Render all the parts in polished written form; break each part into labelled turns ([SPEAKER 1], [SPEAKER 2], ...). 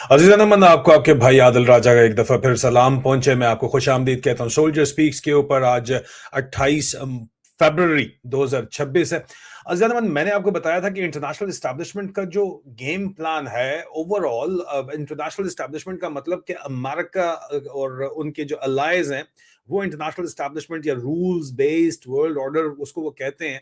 [SPEAKER 1] अजीज़ान मन आपको आपके भाई आदिल राजा का एक दफ़ा फिर सलाम पहुंचे। मैं आपको खुश आमदीद कहता हूँ। सोल्जर स्पीक्स के ऊपर आज 28 फरवरी 2026 है। अजीज़ान मन मैंने आपको बताया था कि इंटरनेशनल इस्टेब्लिशमेंट का जो गेम प्लान है ओवरऑल, इंटरनेशनल इस्टेब्लिशमेंट का मतलब कि अमेरिका और उनके जो अलाइज हैं वो इंटरनेशनल इस्टेब्लिशमेंट या रूल्स बेस्ड वर्ल्ड ऑर्डर उसको वो कहते हैं।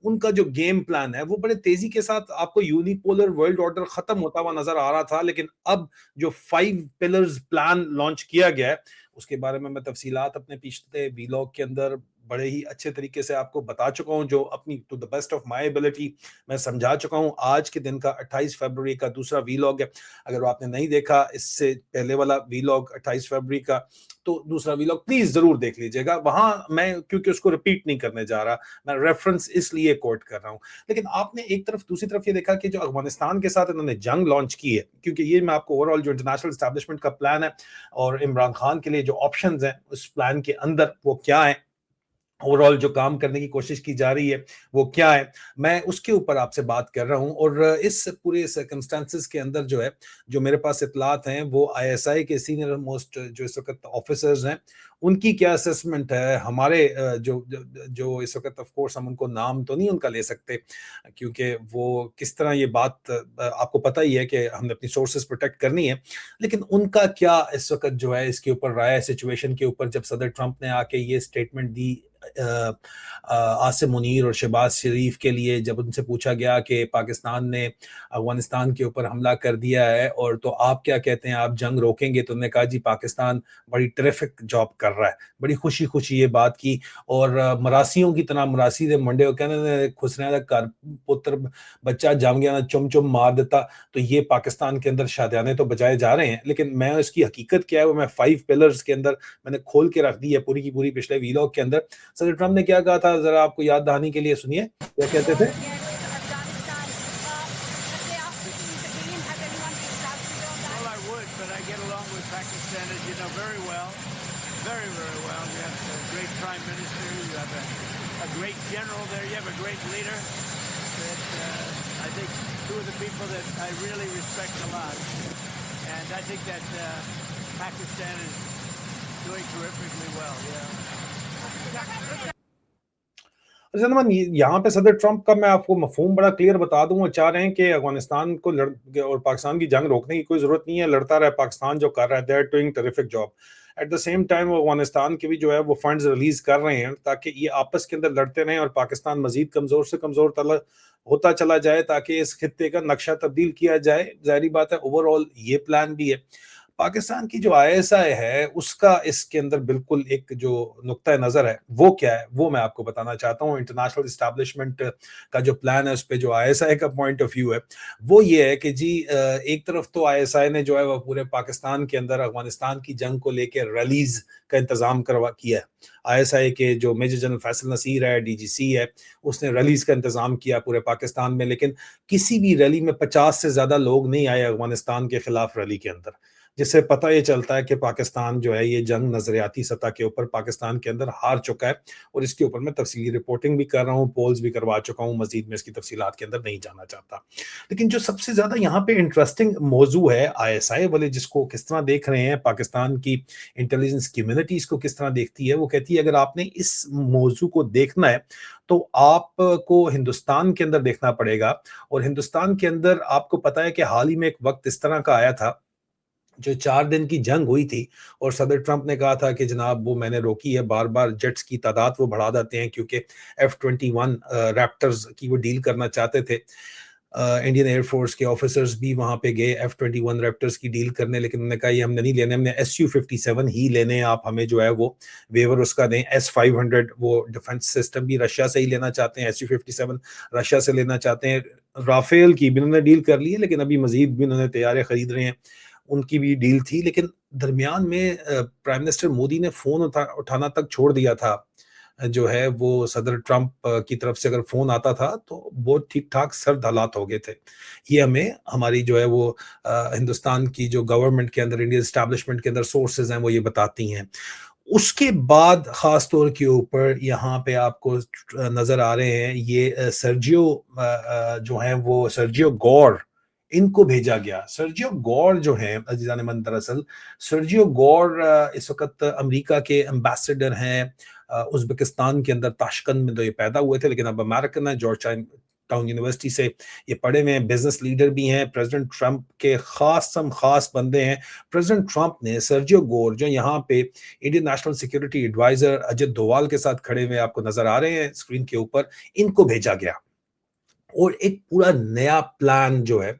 [SPEAKER 1] उनका जो गेम प्लान है वो बड़े तेजी के साथ आपको यूनिपोलर वर्ल्ड ऑर्डर खत्म होता हुआ नजर आ रहा था, लेकिन अब जो 5 पिलर्स प्लान लॉन्च किया गया है उसके बारे में मैं तफसीलात अपने पिछले वीलॉग के अंदर बड़े ही अच्छे तरीके से आपको बता चुका हूं, जो अपनी to the best of my ability मैं समझा चुका हूं। आज के दिन का 28 फरवरी का दूसरा वीलॉग है। अगर वो आपने नहीं देखा इससे पहले वाला वीलॉग 28 फरवरी का, तो दूसरा वीलॉग प्लीज जरूर देख लीजिएगा। वहां मैं क्योंकि उसको रिपीट नहीं करने जा रहा, मैं रेफरेंस इसलिए कोट कर रहा हूं। लेकिन आपने एक तरफ दूसरी तरफ ये देखा कि जो अफगानिस्तान के साथ इन्होंने जंग लॉन्च की है, क्योंकि ये मैं आपको ओवरऑल जो इंटरनेशनल एस्टैब्लिशमेंट का प्लान है और इमरान खान के लिए जो ऑप्शंस हैं उस प्लान के अंदर वो क्या है, ओवरऑल जो काम करने की कोशिश की जा रही है वो क्या है, मैं उसके ऊपर आपसे बात कर रहा हूं। और इस पूरे सर्कमस्टांसेस के अंदर जो है, जो मेरे पास इतलात हैं वो आईएसआई के सीनियर मोस्ट जो इस वक्त ऑफिसर्स हैं उनकी क्या असेसमेंट है। हमारे जो इस वक्त ऑफ कोर्स हम उनको नाम तो नहीं उनका ले सकते, क्योंकि वो किस तरह ये बात आपको पता ही है कि हमने अपनी सोर्सेज प्रोटेक्ट करनी है। लेकिन उनका क्या इस वक्त जो है इसके ऊपर राय, सिचुएशन के ऊपर, जब सदर ट्रंप ने आके ये स्टेटमेंट दी आसिम मुनीर और शहबाज शरीफ के लिए, जब उनसे पूछा गया कि पाकिस्तान ने अफगानिस्तान के ऊपर हमला कर दिया है और तो आप क्या कहते हैं, आप जंग रोकेंगे? तो उन्होंने कहा जी पाकिस्तान बड़ी टेरिफिक जॉब कर रहा है। बड़ी खुशी खुशी ये बात की और मरासियों की तरह मरासी दे मंडे कहने खुसने का घर पुत्र बच्चा जम गया ना चुम चुम मार देता। तो ये पाकिस्तान के अंदर शादियाने तो बजाए जा रहे हैं, लेकिन मैं इसकी हकीकत क्या है वो मैं 5 पिलर्स के अंदर मैंने खोल के रख दी है पूरी की पूरी पिछले वीलॉग के अंदर। सर ट्रम्प ने क्या कहा था, जरा आपको याद दहानी के लिए सुनिए क्या कहते थे।
[SPEAKER 2] Well, I would, but I get along with Pakistan, as you know, very well. Very, very well. You have a great prime minister. You have a great general there. You have a great leader. That I think two of the people that I really respect a lot. And I think that Pakistan is doing terrifically well. Yeah.
[SPEAKER 1] जनमन यहाँ पे सदर Trump का मैं आपको मफहूम बड़ा clear बता दूं। वो चाह रहे हैं कि अफगानिस्तान को लड़ और पाकिस्तान की जंग रोकने की कोई जरूरत नहीं है, लड़ता रहे पाकिस्तान जो कर रहा है, they are doing terrific job. At the same time वो अफगानिस्तान के भी जो है वो फंड्स रिलीज कर रहे हैं ताकि ये आपस के अंदर लड़ते रहें और पाकिस्तान मजीद कमजोर से कमजोर तला होता चला जाए, ताकि इस खित्ते का नक्शा तब्दील किया जाए। जाहिर बात है ओवरऑल ये प्लान भी है। पाकिस्तान की जो आईएसआई है उसका इसके अंदर बिल्कुल एक जो नुक्ता नजर है वो क्या है वो मैं आपको बताना चाहता हूँ। इंटरनेशनल इस्टेब्लिशमेंट का जो प्लान है उस पर जो आईएसआई का पॉइंट ऑफ व्यू है वो ये है कि जी एक तरफ तो आईएसआई ने जो है वो पूरे पाकिस्तान के अंदर अफगानिस्तान की जंग को लेकर रैलीज का इंतजाम करवा किया है। आईएसआई के जो मेजर जनरल फैसल नसीर है, डीजीसी है, उसने रैलीज का इंतजाम किया पूरे पाकिस्तान में। लेकिन किसी भी रैली में 50 से ज्यादा लोग नहीं आए अफगानिस्तान के खिलाफ रैली के अंदर, जिससे पता ये चलता है कि पाकिस्तान जो है ये जंग नजरियाती सतह के ऊपर पाकिस्तान के अंदर हार चुका है। और इसके ऊपर मैं तफसीली रिपोर्टिंग भी कर रहा हूँ, पोल्स भी करवा चुका हूँ, मजीद में इसकी तफसीलात के अंदर नहीं जाना चाहता। लेकिन जो सबसे ज्यादा यहाँ पे इंटरेस्टिंग मौजू है, आईएसआई वाले जिसको किस तरह देख रहे हैं, पाकिस्तान की इंटेलिजेंस कम्युनिटी इसको किस तरह देखती है, वो कहती है अगर आपने इस मौजू को देखना है तो आपको हिंदुस्तान के अंदर देखना पड़ेगा। और हिंदुस्तान के अंदर आपको पता है कि हाल ही में एक वक्त इस तरह का आया था जो 4 दिन की जंग हुई थी और सदर ट्रंप ने कहा था कि जनाब वो मैंने रोकी है, बार बार जेट्स की तादाद वो बढ़ा देते हैं क्योंकि F-21 रैप्टर्स की वो डील करना चाहते थे। इंडियन एयरफोर्स के ऑफिसर्स भी वहां पे गए F-21 रैप्टर्स की डील करने, लेकिन उन्होंने कहा ये हमने नहीं लेने, हमने SU-57 ही लेने हैं, आप हमें जो है वो वेवर उसका दें। S-500 वो डिफेंस सिस्टम भी रशिया से ही लेना चाहते हैं, SU-57 रशिया से लेना चाहते हैं। राफेल की भी उन्होंने डील कर ली है, लेकिन अभी मजीद भी उन्होंने तैयारियां खरीद रहे हैं, उनकी भी डील थी। लेकिन दरमियान में प्राइम मिनिस्टर मोदी ने फोन उठाना तक छोड़ दिया था। जो है वो सदर ट्रंप की तरफ से अगर फोन आता था तो बहुत ठीक ठाक सर्द हालात हो गए थे। ये हमें हमारी जो है वो हिंदुस्तान की जो गवर्नमेंट के अंदर, इंडियन एस्टैब्लिशमेंट के अंदर सोर्सेज हैं वो ये बताती हैं। उसके बाद खास तौर के ऊपर यहाँ पे आपको नजर आ रहे हैं ये सर्जियो जो है वो सर्जियो गौर इनको भेजा गया। सर्जियो गोर जो हैं अजीज़ान मन, दरअसल सर्जियो गोर इस वक़्त अमेरिका के एम्बेसडर हैं। उज़्बेकिस्तान के अंदर ताशकंद में तो ये पैदा हुए थे, लेकिन अब अमेरिकन है, जॉर्ज टाउन यूनिवर्सिटी से ये पढ़े हुए हैं, बिजनेस लीडर भी हैं, प्रेसिडेंट ट्रंप के खास बंदे हैं। प्रेसिडेंट ट्रंप ने सर्जियो गोर जो यहाँ पे Indian national security adviser Ajit Doval के साथ खड़े हुए आपको नजर आ रहे हैं स्क्रीन के ऊपर, इनको भेजा गया और एक पूरा नया प्लान जो है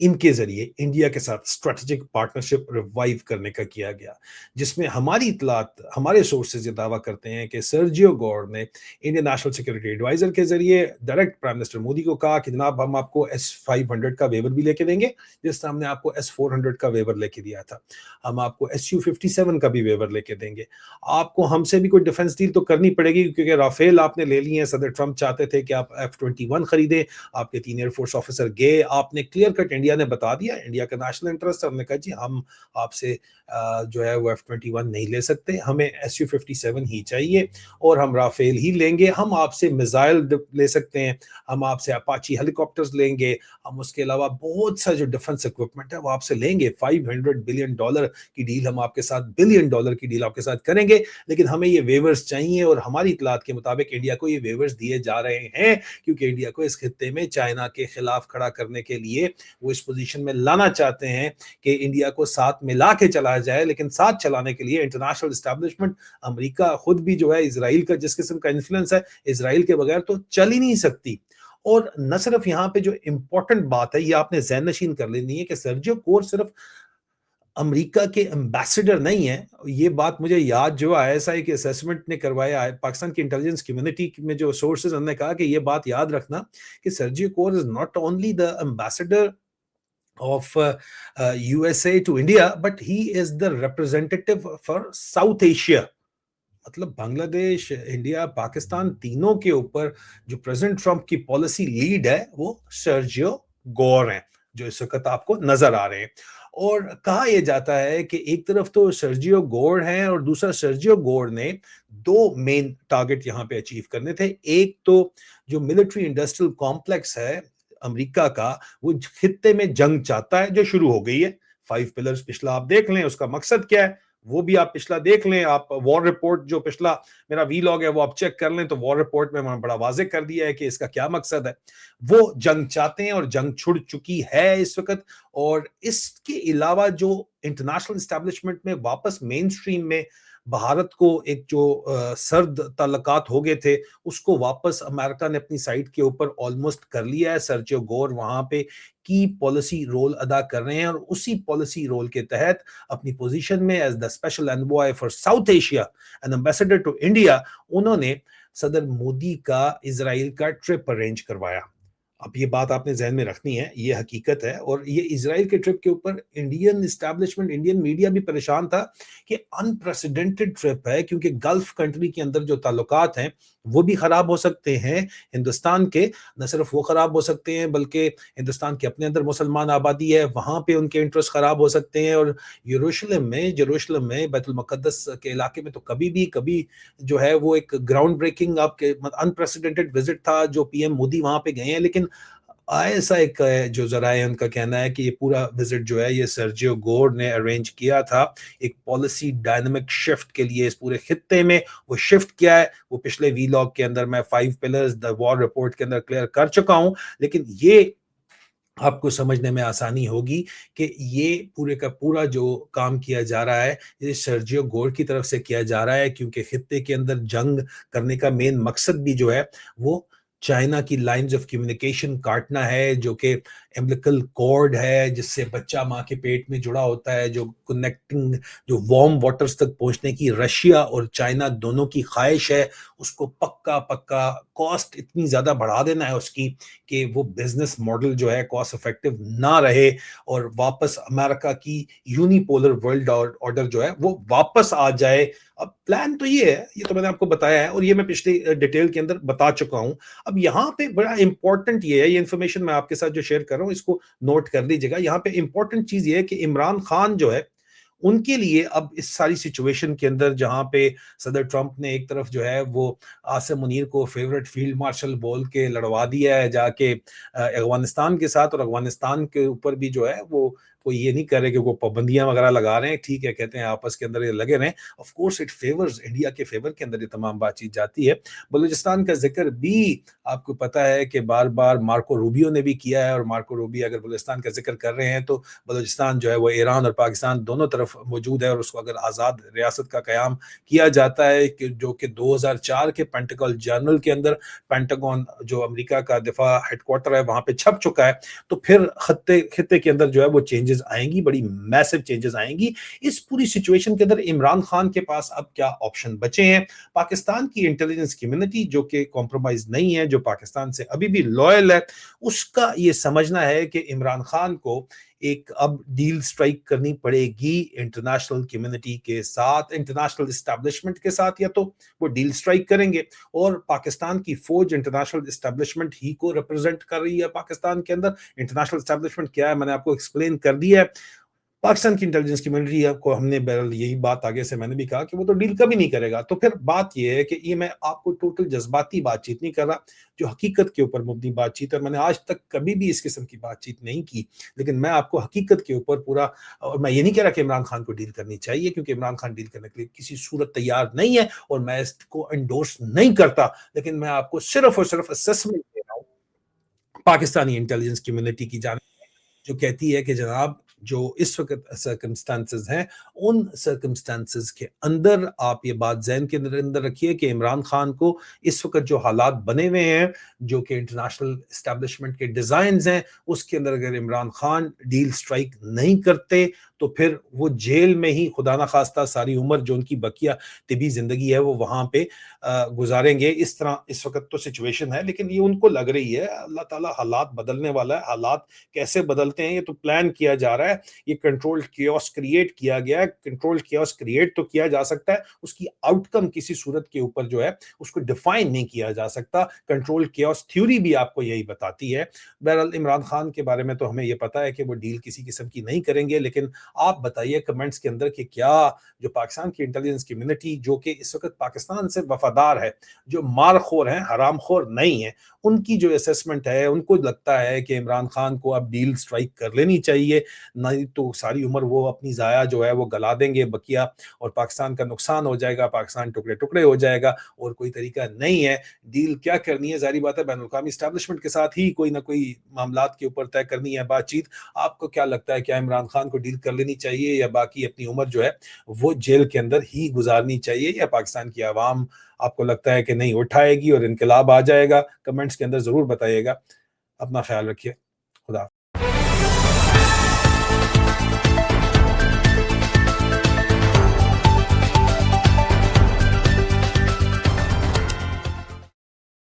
[SPEAKER 1] इनके जरिए इंडिया के साथ स्ट्रेटेजिक पार्टनरशिप रिवाइव करने का किया गया, जिसमें हमारी इतलात, हमारे सोर्सेज ये दावा करते हैं कि सर्जियो गोर ने इंडियन नेशनल सिक्योरिटी एडवाइजर के जरिए डायरेक्ट प्राइम मिनिस्टर मोदी को कहा कि जनाब हम आपको S-500 का वेवर भी लेके देंगे, जिस तरह हमने आपको S-400 का वेवर लेके दिया था, हम आपको Su-57 का भी वेवर लेके देंगे। आपको हमसे भी कोई डिफेंस डील तो करनी पड़ेगी, क्योंकि राफेल आपने ले लिए हैं, सदर ट्रंप चाहते थे कि आप F-21 खरीदें, आपके 3 एयरफोर्स ऑफिसर गए, आपने क्लियर कट इंडिया ने बता दिया, इंडिया का नेशनल इंटरेस्ट है, हमने कहा जी हम आपसे जो है वो F-21 नहीं ले सकते, हमें Su-57 ही चाहिए और हम राफेल ही लेंगे, हम आपसे मिसाइल ले सकते हैं, हम आपसे अपाची हेलीकॉप्टर्स लेंगे, हम उसके अलावा बहुत सा जो डिफेंस इक्विपमेंट है वो आपसे लेंगे। $500 बिलियन की डील हम आपके साथ, $1 बिलियन की डील आपके साथ करेंगे, लेकिन हमें ये वेवर्स चाहिए और हमारी इतलात के मुताबिक इंडिया को ये वेवर्स दिए जा रहे हैं, क्योंकि इंडिया को इस खित्ते में चाइना के खिलाफ खड़ा करने के लिए वो इस पोजीशन में लाना चाहते हैं कि इंडिया को साथ मिला के चला जाए। लेकिन साथ चलाने के लिए इंटरनेशनल एस्टैब्लिशमेंट, अमेरिका खुद भी जो है, इजराइल का जिस किस्म का इन्फ्लुएंस है, इजराइल के बगैर तो चल ही नहीं सकती। और न सिर्फ यहाँ पे जो इंपॉर्टेंट बात है, ये आपने ज़हन नशीन कर लेनी है कि सर्जियो कोर सिर्फ अमेरिका के एम्बेसडर नहीं है। ये बात मुझे याद जो ISI के असेसमेंट ने करवाया है, पाकिस्तान की इंटेलिजेंस कम्युनिटी में जो सोर्सेज, उन्होंने कहा कि ये बात याद रखना कि Sergio core is not only the ambassador of USA to India, but he is the representative for South Asia। मतलब बांग्लादेश, इंडिया, पाकिस्तान तीनों के ऊपर जो प्रेसिडेंट ट्रंप की पॉलिसी लीड है वो सर्जियो गोर हैं, जो इस वक्त आपको नजर आ रहे हैं। और कहा यह जाता है कि एक तरफ तो सर्जियो गोर हैं और दूसरा सर्जियो गोर ने दो मेन टारगेट यहां पे अचीव करने थे। एक तो जो मिलिट्री इंडस्ट्रियल कॉम्प्लेक्स है अमेरिका का, वो खित्ते में जंग चाहता है, जो शुरू हो गई है। 5 पिलर्स पिछला आप देख लें, उसका मकसद क्या है वो भी आप पिछला देख लें। आप वॉर रिपोर्ट जो पिछला मेरा वीलॉग है वो आप चेक कर लें, तो वॉर रिपोर्ट में मैंने बड़ा वाजे कर दिया है कि इसका क्या मकसद है। वो जंग चाहते हैं और जंग छुड़ चुकी है इस वक्त। और इसके अलावा जो इंटरनेशनल एस्टैब्लिशमेंट में वापस मेन स्ट्रीम में भारत को एक जो सर्द ताल्लुकात हो गए थे, उसको वापस अमेरिका ने अपनी साइड के ऊपर ऑलमोस्ट कर लिया है। सर्जियो गोर वहां पे की पॉलिसी रोल अदा कर रहे हैं और उसी पॉलिसी रोल के तहत अपनी पोजीशन में as the special envoy for South Asia and ambassador to India, उन्होंने सदर मोदी का इजराइल का ट्रिप अरेंज करवाया। अब ये बात आपने जहन में रखनी है, ये हकीकत है। और ये इजराइल के ट्रिप के ऊपर इंडियन एस्टैब्लिशमेंट, इंडियन मीडिया भी परेशान था कि अनप्रेसिडेंटेड ट्रिप है, क्योंकि गल्फ कंट्री के अंदर जो ताल्लुकात हैं वो भी खराब हो सकते हैं हिंदुस्तान के। न सिर्फ वो खराब हो सकते हैं, बल्कि हिंदुस्तान के अपने अंदर मुसलमान आबादी है, वहां पे उनके इंटरेस्ट खराब हो सकते हैं। और जेरूशलम में बैतुल मुकद्दस के इलाके में तो कभी जो है वो एक ग्राउंड ब्रेकिंग आपके अनप्रेसिडेंटेड विजिट था जो PM मोदी वहां पे गए हैं। लेकिन ISI का जो जरा है उनका कहना है कि ये पूरा विजिट जो है ये सर्जियो गोर ने अरेंज किया था एक पॉलिसी डायनामिक शिफ्ट के लिए इस पूरे खित्ते में। वो शिफ्ट क्या है वो पिछले वीलॉग के अंदर मैं 5 पिलर्स द वॉर रिपोर्ट के अंदर क्लियर कर चुका हूं, लेकिन ये आपको समझने में आसानी होगी कि ये पूरे का पूरा जो काम किया जा रहा है ये सर्जियो गोर की तरफ से किया जा रहा है, क्योंकि खित्ते के अंदर जंग करने का मेन मकसद भी जो है वो चाइना की लाइंस ऑफ कम्युनिकेशन काटना है, जो कि एम्बिलिकल कॉर्ड है जिससे बच्चा माँ के पेट में जुड़ा होता है, जो कनेक्टिंग जो वार्म वाटर्स तक पहुंचने की रशिया और चाइना दोनों की ख्वाहिश है, उसको पक्का कॉस्ट इतनी ज्यादा बढ़ा देना है उसकी कि वो बिजनेस मॉडल जो है कॉस्ट इफेक्टिव ना रहे और वापस अमेरिका की यूनिपोलर वर्ल्ड ऑर्डर जो है वो वापस आ जाए। अब प्लान तो ये है, ये तो मैंने आपको बताया है और ये मैं पिछली डिटेल के अंदर बता चुका हूं। अब यहाँ पे बड़ा इंपॉर्टेंट ये है, ये इन्फॉर्मेशन मैं आपके साथ जो शेयर कर रहा हूं इसको नोट कर लीजिएगा। यहाँ पे इंपॉर्टेंट चीज ये है कि इमरान खान जो है उनके लिए अब इस सारी सिचुएशन के अंदर जहां पे सदर ट्रंप ने एक तरफ जो है वो आसिम मुनीर को फेवरेट फील्ड मार्शल बोल के लड़वा दिया है जाके अफगानिस्तान के साथ, और अफगानिस्तान के ऊपर भी जो है वो कोई ये नहीं कर रहे कि वो पाबंदियां वगैरह लगा रहे हैं, ठीक है, कहते हैं आपस के अंदर ये लगे रहें। Of course it favours India के फेवर के अंदर ये तमाम बातचीत जाती है। बलूचिस्तान का जिक्र भी आपको पता है कि बार बार मार्को रूबियो ने भी किया है, और मार्को रूबियो अगर बलूचिस्तान का जिक्र कर रहे हैं तो बलूचिस्तान जो है वो ईरान और पाकिस्तान दोनों तरफ मौजूद है, और उसको अगर आज़ाद रियासत का क़याम किया जाता है कि जो कि 2004 के पेंटागन जर्नल के अंदर, पेंटागन जो अमेरिका का दिफा हेडक्वार्टर है वहां पे छप चुका है, तो फिर खत्ते के अंदर जो है वो चेंजेस आएंगी, बड़ी मैसिव चेंजेस आएंगी। इस पूरी सिचुएशन के अंदर इमरान खान के पास अब क्या ऑप्शन बचे हैं? पाकिस्तान की इंटेलिजेंस कम्युनिटी जो कि कॉम्प्रोमाइज नहीं है, जो पाकिस्तान से अभी भी लॉयल है, उसका ये समझना है कि इमरान खान को एक अब डील स्ट्राइक करनी पड़ेगी इंटरनेशनल कम्युनिटी के साथ, इंटरनेशनल एस्टैब्लिशमेंट के साथ, या तो वो डील स्ट्राइक करेंगे। और पाकिस्तान की फौज इंटरनेशनल एस्टैब्लिशमेंट ही को रिप्रेजेंट कर रही है पाकिस्तान के अंदर। इंटरनेशनल एस्टैब्लिशमेंट क्या है मैंने आपको एक्सप्लेन कर दिया है। पाकिस्तान की इंटेलिजेंस कम्युनिटी को हमने बहरहाल यही बात आगे से मैंने भी कहा कि वो तो डील कभी नहीं करेगा। तो फिर बात ये है कि ये मैं आपको टोटल जज्बाती बातचीत नहीं कर रहा, जो हकीकत के ऊपर मुबनी बातचीत है। मैंने आज तक कभी भी इस किस्म की बातचीत नहीं की, लेकिन मैं आपको हकीकत के ऊपर पूरा, और मैं ये नहीं कह रहा कि इमरान खान को डील करनी चाहिए, क्योंकि इमरान खान डील करने के लिए किसी सूरत तैयार नहीं है और मैं इसको एंडोर्स नहीं करता, लेकिन मैं आपको सिर्फ और सिर्फ असेसमेंट दे रहा हूँ पाकिस्तानी इंटेलिजेंस कम्युनिटी की जान, जो कहती है कि जनाब जो इस वक्त सर्कमस्टांसेस हैं, उन सर्कमस्टांसेस के अंदर आप ये बात ज़हन के अंदर रखिए कि इमरान खान को इस वक्त जो हालात बने हुए हैं, जो कि इंटरनेशनल एस्टैब्लिशमेंट के डिज़ाइंस हैं, उसके अंदर अगर इमरान खान डील स्ट्राइक नहीं करते तो फिर वो जेल में ही खुदा ना खास्ता सारी उम्र जो उनकी बकिया तिबी ज़िंदगी है वो वहाँ पे गुजारेंगे। इस तरह इस वक्त तो सिचुएशन है, लेकिन ये उनको लग रही है अल्लाह ताला हालात बदलने वाला है। हालात कैसे बदलते हैं ये तो प्लान किया जा रहा है, ये कंट्रोल कियोस क्रिएट किया गया है। कंट्रोल कियोस क्रिएट तो किया जा सकता है, उसकी आउटकम किसी सूरत के ऊपर जो है उसको डिफाइन नहीं किया जा सकता। कंट्रोल कियोस थ्योरी भी आपको यही बताती है। बहरहाल इमरान खान के बारे में तो हमें ये पता है कि वो डील किसी किस्म की नहीं करेंगे, लेकिन आप बताइए कमेंट्स के अंदर कि क्या जो पाकिस्तान की इंटेलिजेंस कम्युनिटी जो कि इस वक्त पाकिस्तान से वफादार है, जो मारखोर हैं, हरामखोर नहीं है, उनकी जो असेसमेंट है, उनको लगता है कि इमरान खान को अब डील स्ट्राइक कर लेनी चाहिए, नहीं तो सारी उम्र वो अपनी ज़ाया जो है वो गला देंगे बकिया, और पाकिस्तान का नुकसान हो जाएगा, पाकिस्तान टुकड़े टुकड़े हो जाएगा, और कोई तरीका नहीं है। डील क्या करनी है, ज़ाहिर बात है बैनुल-अक़वामी एस्टैब्लिशमेंट के साथ ही कोई ना कोई मामलात के ऊपर तय करनी है बातचीत। आपको क्या लगता है, क्या इमरान खान को डील कर लेनी चाहिए, या बाकी अपनी उम्र जो है वो जेल के अंदर ही गुजारनी चाहिए, या पाकिस्तान की आवाम आपको लगता है कि नहीं उठाएगी और इनकलाब आ जाएगा? कमेंट्स के अंदर ज़रूर बताइएगा। अपना ख्याल रखिए। खुदा